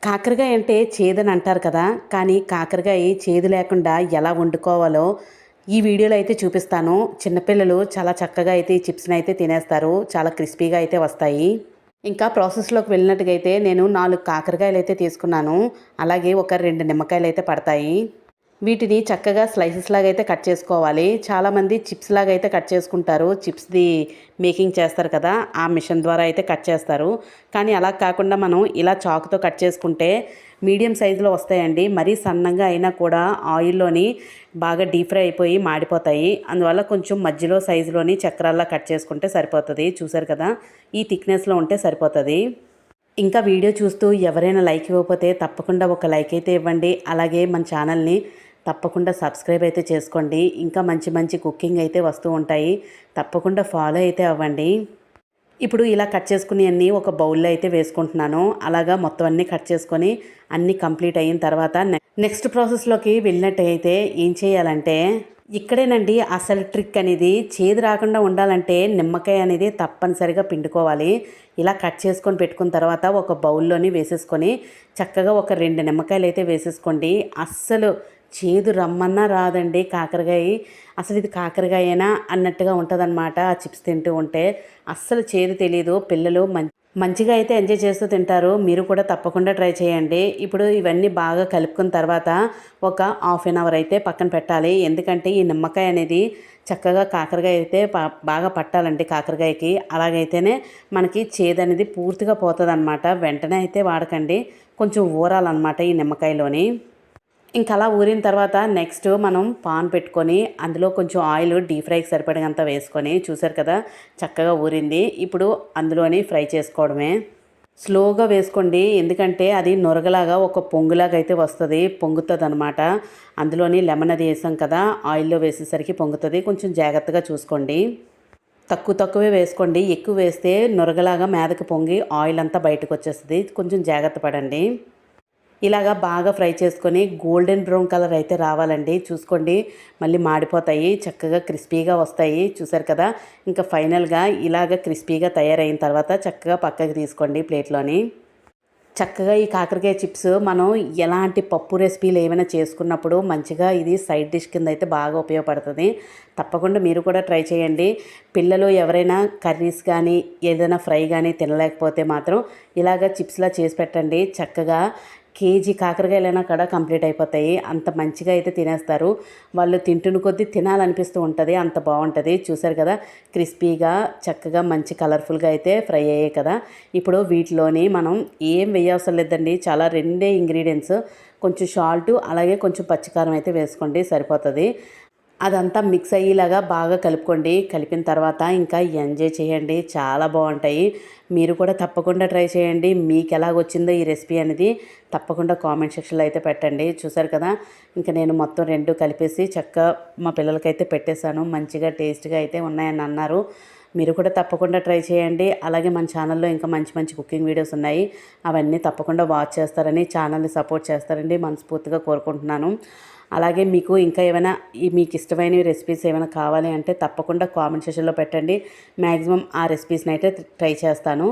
కాకరకాయ అంటే చేదని అంటారు కదా! కానీ కాకరకాయ చేదు లేకుండా ఎలా వండుకోవాలో ఈ వీడియోలో అయితే చూపిస్తాను. చిన్నపిల్లలు చాలా చక్కగా అయితే ఈ చిప్స్‌నైతే తినేస్తారు. చాలా క్రిస్పీగా అయితే వస్తాయి. ఇంకా ప్రాసెస్‌లోకి వెళ్ళినట్టుగైతే నేను 4 కాకరకాయలైతే తీసుకున్నాను. అలాగే ఒక 2 నిమ్మకాయలైతే పడతాయి. వీటిని చక్కగా స్లైసెస్ లాగా అయితే కట్ చేసుకోవాలి. చాలామంది చిప్స్ లాగా అయితే కట్ చేసుకుంటారు. చిప్స్‌ది మేకింగ్ చేస్తారు కదా! ఆ మిషన్ ద్వారా అయితే కట్ చేస్తారు. కానీ అలా కాకుండా మనం ఇలా చాకుతో కట్ చేసుకుంటే మీడియం సైజులో వస్తాయండి. మరీ సన్నగా అయినా కూడా ఆయిల్‌లోని బాగా డీప్ ఫ్రై అయిపోయి మాడిపోతాయి. అందువల్ల కొంచెం మధ్యలో సైజులోని చక్రాల్లా కట్ చేసుకుంటే సరిపోతది. చూసారు కదా! ఈ థిక్‌నెస్‌లో ఉంటే సరిపోతది. ఇంకా వీడియో చూస్తూ ఎవరైనా లైక్ ఇవ్వకపోతే తప్పకుండా ఒక లైక్ అయితే ఇవ్వండి. అలాగే మన ఛానల్‌ని తప్పకుండా సబ్స్క్రైబ్ అయితే చేసుకోండి. ఇంకా మంచి మంచి కుకింగ్ అయితే వస్తూ ఉంటాయి. తప్పకుండా ఫాలో అయితే అవ్వండి. ఇప్పుడు ఇలా కట్ చేసుకునేవన్నీ ఒక బౌల్‌లో అయితే వేసుకుంటున్నాను. అలాగా మొత్తం అన్నీ కట్ చేసుకొని అన్నీ కంప్లీట్ అయిన తర్వాత నెక్స్ట్ ప్రాసెస్‌లోకి వెళ్ళినట్టయితే ఏం చేయాలంటే ఇక్కడేనండి అసలు ట్రిక్ అనేది. చేదు రాకుండా ఉండాలంటే నిమ్మకాయ అనేది తప్పనిసరిగా పిండుకోవాలి. ఇలా కట్ చేసుకొని పెట్టుకున్న తర్వాత ఒక బౌల్‌లోని వేసేసుకొని చక్కగా ఒక 2 నిమ్మకాయలు అయితే వేసేసుకోండి. అస్సలు చేదు రమ్మన్నా రాదండి కాకరకాయ. అసలు ఇది కాకరకాయేనా అన్నట్టుగా ఉంటుందన్నమాట ఆ చిప్స్ తింటూ ఉంటే. అస్సలు చేదు తెలీదు. పిల్లలు మంచిగా అయితే ఎంజాయ్ చేస్తూ తింటారు. మీరు కూడా తప్పకుండా ట్రై చేయండి. ఇప్పుడు ఇవన్నీ బాగా కలుపుకున్న తర్వాత ఒక హాఫ్ అన్ అవర్ అయితే పక్కన పెట్టాలి. ఎందుకంటే ఈ నిమ్మకాయ అనేది చక్కగా కాకరకాయ అయితే బాగా పట్టాలండి కాకరకాయకి. అలాగైతేనే మనకి చేదు అనేది పూర్తిగా పోతుందన్నమాట. వెంటనే అయితే వాడకండి. కొంచెం ఊరాలన్నమాట ఈ నిమ్మకాయలోని. ఇంకా అలా ఊరిన తర్వాత నెక్స్ట్ మనం పాన్ పెట్టుకొని అందులో కొంచెం ఆయిల్ డీప్ ఫ్రైకి సరిపడినంత వేసుకొని చూసారు కదా చక్కగా ఊరింది. ఇప్పుడు అందులోని ఫ్రై చేసుకోవడమే. స్లోగా వేసుకోండి. ఎందుకంటే అది నొరగలాగా ఒక పొంగులాగా అయితే వస్తుంది, పొంగుతుంది అనమాట. అందులోని లెమన్ అది వేసాం కదా, ఆయిల్లో వేసేసరికి పొంగుతుంది. కొంచెం జాగ్రత్తగా చూసుకోండి. తక్కువే వేసుకోండి. ఎక్కువ వేస్తే నొరగలాగా మీదకి పొంగి ఆయిల్ అంతా బయటకు వచ్చేస్తుంది. కొంచెం జాగ్రత్త పడండి. ఇలాగా బాగా ఫ్రై చేసుకొని గోల్డెన్ బ్రౌన్ కలర్ అయితే రావాలండి. చూసుకోండి, మళ్ళీ మాడిపోతాయి, చక్కగా క్రిస్పీగా వస్తాయి. చూసారు కదా, ఇంకా ఫైనల్గా ఇలాగ క్రిస్పీగా తయారైన తర్వాత చక్కగా పక్కకి తీసుకోండి ప్లేట్లోని. చక్కగా ఈ కాకరకాయ చిప్స్ మనం ఎలాంటి పప్పు రెసిపీలు ఏమైనా చేసుకున్నప్పుడు మంచిగా ఇది సైడ్ డిష్ కింద అయితే బాగా ఉపయోగపడుతుంది. తప్పకుండా మీరు కూడా ట్రై చేయండి. పిల్లలు ఎవరైనా కర్రీస్ కానీ ఏదైనా ఫ్రై కానీ తినలేకపోతే మాత్రం ఇలాగ చిప్స్లా చేసి పెట్టండి. చక్కగా కేజీ కాకరకాయలైనా కూడా కంప్లీట్ అయిపోతాయి. అంత మంచిగా అయితే తినేస్తారు. వాళ్ళు తింటున్న కొద్దీ తినాలనిపిస్తూ ఉంటుంది. అంత బాగుంటుంది. చూసారు కదా, క్రిస్పీగా చక్కగా మంచి కలర్ఫుల్గా అయితే ఫ్రై అయ్యాయి కదా. ఇప్పుడు వీటిలోని మనం ఏం వేయవసరం లేదండి. చాలా 2 ఇంగ్రీడియంట్స్, కొంచెం సాల్ట్ అలాగే కొంచెం పచ్చికారం అయితే వేసుకోండి, సరిపోతుంది. అదంతా మిక్స్ అయ్యేలాగా బాగా కలుపుకోండి. కలిపిన తర్వాత ఇంకా ఎంజాయ్ చేయండి. చాలా బాగుంటాయి. మీరు కూడా తప్పకుండా ట్రై చేయండి. మీకు ఎలాగొచ్చిందో ఈ రెసిపీ అనేది తప్పకుండా కామెంట్ సెక్షన్లో అయితే పెట్టండి. చూసారు కదా, ఇంకా నేను మొత్తం 2 కలిపేసి చక్కగా మా పిల్లలకైతే పెట్టేశాను. మంచిగా టేస్ట్గా అయితే ఉన్నాయని అన్నారు. మీరు కూడా తప్పకుండా ట్రై చేయండి. అలాగే మన ఛానల్లో ఇంకా మంచి మంచి కుకింగ్ వీడియోస్ ఉన్నాయి. అవన్నీ తప్పకుండా వాచ్ చేస్తారని, ఛానల్ని సపోర్ట్ చేస్తారండి మనస్ఫూర్తిగా కోరుకుంటున్నాను. అలాగే మీకు ఇంకా ఏమైనా మీకు ఇష్టమైన రెసిపీస్ ఏమైనా కావాలి అంటే తప్పకుండా కామెంట్ సెక్షన్లో పెట్టండి. మ్యాక్సిమం ఆ రెసిపీస్ని అయితే ట్రై చేస్తాను.